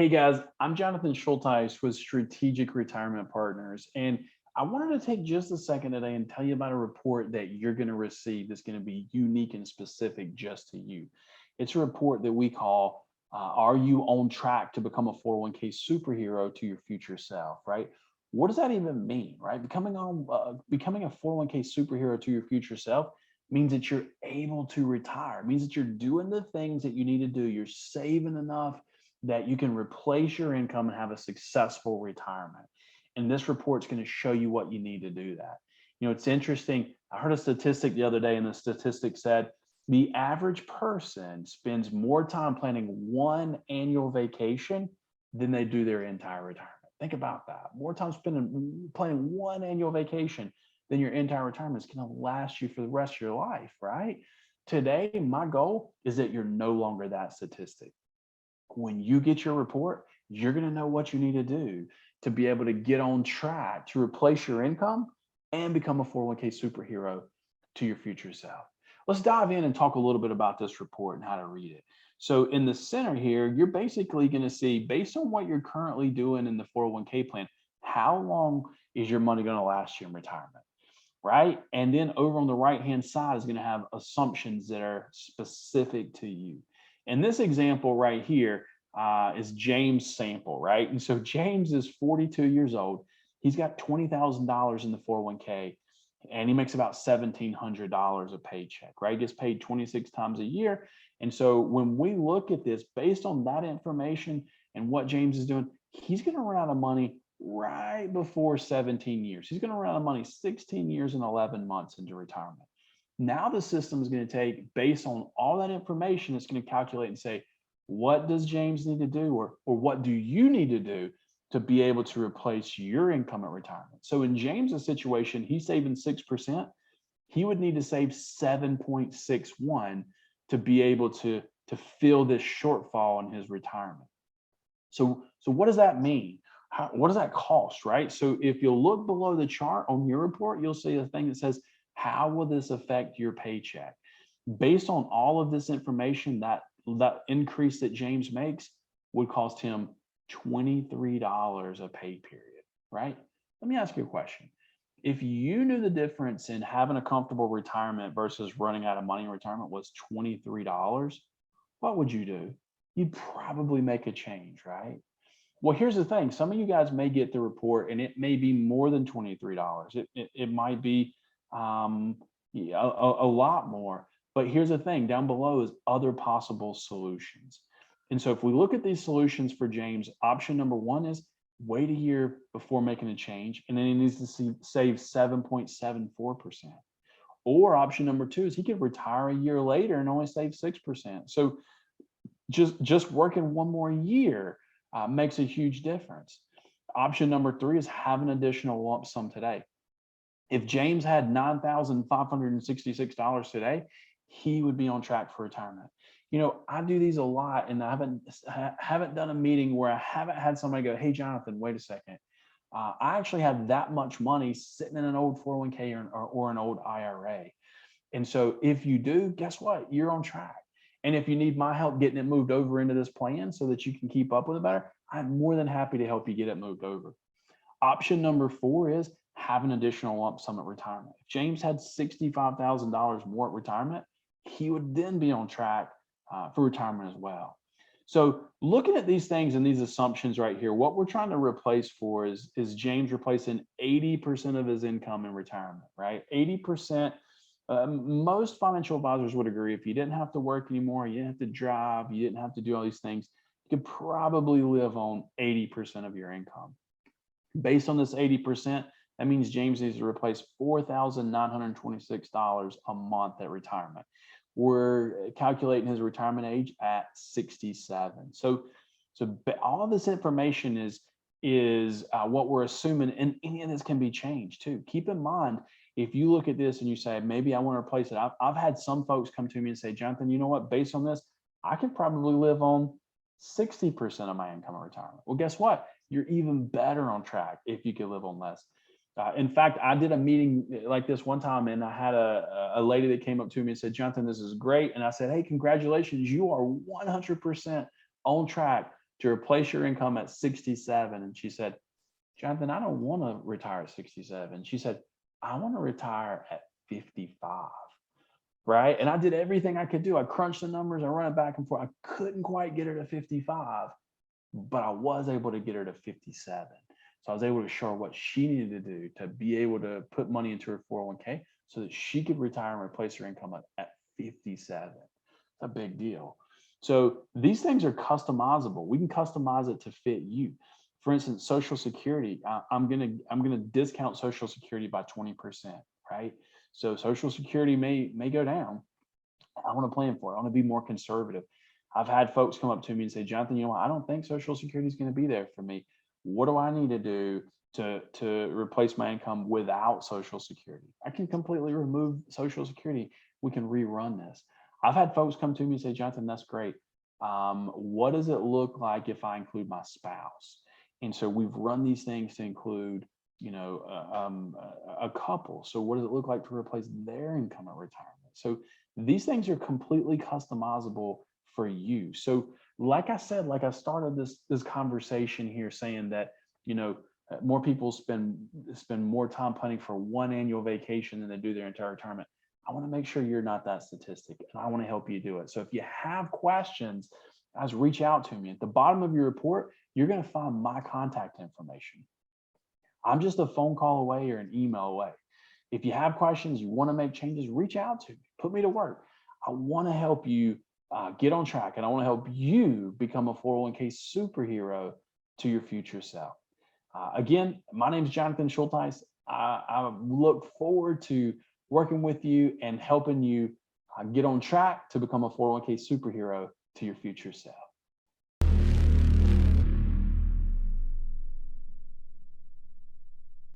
Hey guys, I'm Jonathan Schulteis with Strategic Retirement Partners, and I wanted to take just a second today and tell you about a report that you're going to receive that's going to be unique and specific just to you. It's a report that we call Are You on Track to Become a 401k Superhero to Your Future Self, right? What does that even mean, right? Becoming a 401k superhero to your future self means that you're able to retire. It means that you're doing the things that you need to do. You're saving enough that you can replace your income and have a successful retirement. And this report's going to show you what you need to do that. It's interesting. I heard a statistic the other day, and the statistic said the average person spends more time planning one annual vacation than they do their entire retirement. Think about that. More time spending planning one annual vacation than your entire retirement is going to last you for the rest of your life, right? Today, my goal is that you're no longer that statistic. When you get your report, you're going to know what you need to do to be able to get on track to replace your income and become a 401k superhero to your future self. Let's dive in and talk a little bit about this report and how to read it. So in the center here, you're basically going to see, based on what you're currently doing in the 401k plan, how long is your money going to last you in retirement, right? And then over on the right-hand side is going to have assumptions that are specific to you. In this example right here is James Sample, right? And so James is 42 years old. He's got $20,000 in the 401k, and he makes about $1,700 a paycheck, right? He gets paid 26 times a year. And so when we look at this, based on that information and what James is doing, he's going to run out of money right before 17 years. He's going to run out of money 16 years and 11 months into retirement. Now the system is going to take, based on all that information, it's going to calculate and say, what does James need to do, or what do you need to do to be able to replace your income at retirement? So in James's situation, he's saving 6%. He would need to save 7.61 to be able to fill this shortfall in his retirement. So what does that mean? What does that cost, right? So if you'll look below the chart on your report, you'll see a thing that says, how will this affect your paycheck? Based on all of this information, that increase that James makes would cost him $23 a pay period, right? Let me ask you a question. If you knew the difference in having a comfortable retirement versus running out of money in retirement was $23, what would you do? You'd probably make a change, right? Well, here's the thing. Some of you guys may get the report and it may be more than $23. It might be yeah, a lot more. But here's the thing, down below is other possible solutions. And so if we look at these solutions for James, option number one is wait a year before making a change, and then he needs to save 7.74%. Or option number two is he could retire a year later and only save 6%. So just working one more year makes a huge difference. Option number three is have an additional lump sum today. If James had $9,566 today, he would be on track for retirement. I do these a lot, and I haven't done a meeting where I haven't had somebody go, "Hey, Jonathan, wait a second. I actually have that much money sitting in an old 401k or an old IRA." And so if you do, guess what? You're on track. And if you need my help getting it moved over into this plan so that you can keep up with it better, I'm more than happy to help you get it moved over. Option number four is have an additional lump sum at retirement. If James had $65,000 more at retirement, he would then be on track for retirement as well. So looking at these things and these assumptions right here, what we're trying to replace for is James replacing 80% of his income in retirement, right? 80%. Most financial advisors would agree if you didn't have to work anymore, you didn't have to drive, you didn't have to do all these things, you could probably live on 80% of your income. Based on this 80%, that means James needs to replace $4,926 a month at retirement. We're calculating his retirement age at 67. So all of this information is what we're assuming, and any of this can be changed too. Keep in mind, if you look at this and you say, maybe I want to replace it. I've had some folks come to me and say, Jonathan, you know what, based on this, I could probably live on 60% of my income in retirement. Well, guess what? You're even better on track if you could live on less. In fact, I did a meeting like this one time, and I had a lady that came up to me and said, Jonathan, this is great. And I said, hey, congratulations. You are 100% on track to replace your income at 67. And she said, Jonathan, I don't want to retire at 67. She said, I want to retire at 55. Right. And I did everything I could do. I crunched the numbers, I ran it back and forth. I couldn't quite get her to 55, but I was able to get her to 57. So I was able to show her what she needed to do to be able to put money into her 401k so that she could retire and replace her income at 57. It's a big deal. So these things are customizable. We can customize it to fit you. For instance, Social Security. I'm gonna discount Social Security by 20%. Right. So Social Security may go down. I want to plan for it. I want to be more conservative. I've had folks come up to me and say, Jonathan, you know what? I don't think Social Security is going to be there for me. What do I need to do to replace my income without Social Security? I can completely remove Social Security. We can rerun this. I've had folks come to me and say, Jonathan, that's great. What does it look like if I include my spouse? And so we've run these things to include, a couple. So what does it look like to replace their income at retirement? So these things are completely customizable for you. So like I said, like I started this conversation here saying that, more people spend more time planning for one annual vacation than they do their entire retirement. I want to make sure you're not that statistic, and I want to help you do it. So if you have questions, guys, reach out to me. At the bottom of your report, you're going to find my contact information. I'm just a phone call away or an email away. If you have questions, you want to make changes, reach out to me, put me to work. I want to help you get on track, and I want to help you become a 401k superhero to your future self. Again, my name is Jonathan Schulteis. I look forward to working with you and helping you get on track to become a 401k superhero to your future self.